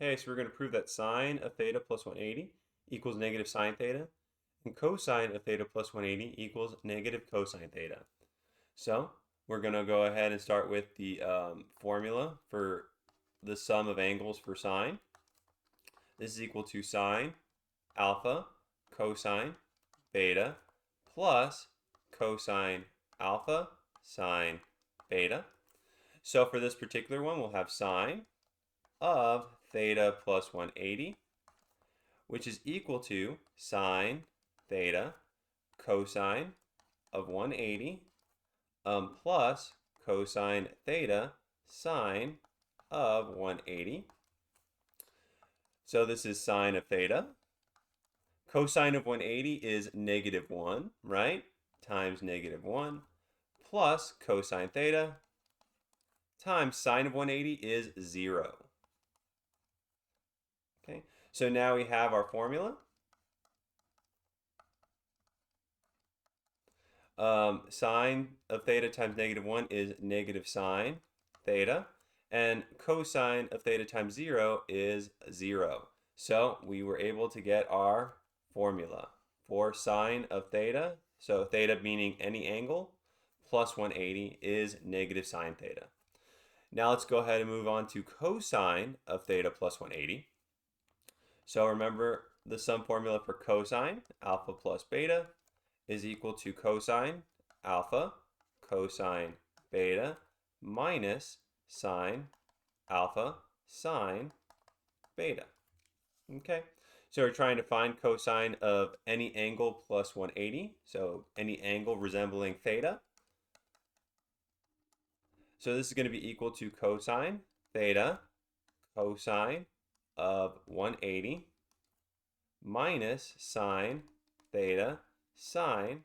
Okay, so we're going to prove that sine of theta plus 180 equals negative sine theta, and cosine of theta plus 180 equals negative cosine theta. So we're going to go ahead and start with the formula for the sum of angles for sine. This is equal to sine alpha cosine beta plus cosine alpha sine beta. So for this particular one, we'll have sine of theta plus 180, which is equal to sine theta cosine of 180 plus cosine theta sine of 180. So this is sine of theta. Cosine of 180 is negative 1, right? Times negative 1 plus cosine theta times sine of 180 is 0. Okay, so now we have our formula. Sine of theta times negative 1 is negative sine theta, and cosine of theta times 0 is 0. So we were able to get our formula for sine of theta, so theta meaning any angle, plus 180 is negative sine theta. Now let's go ahead and move on to cosine of theta plus 180. So remember the sum formula for cosine, alpha plus beta, is equal to cosine alpha cosine beta minus sine alpha sine beta. Okay, so we're trying to find cosine of any angle plus 180, so any angle resembling theta. So this is going to be equal to cosine theta cosine of 180 minus sine theta sine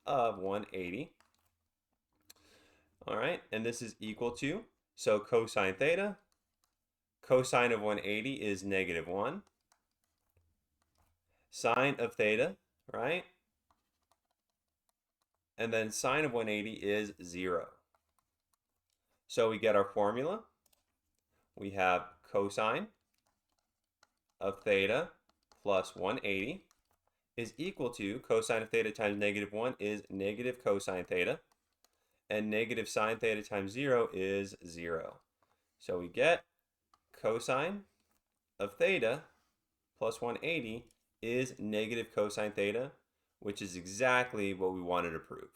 of 180. All right, and this is equal to, so cosine theta, cosine of 180 is negative 1. Sine of theta, right? And then sine of 180 is 0. So we get our formula. We have cosine of theta plus 180 is equal to cosine of theta times negative 1 is negative cosine theta, and negative sine theta times 0 is 0. So we get cosine of theta plus 180 is negative cosine theta, which is exactly what we wanted to prove.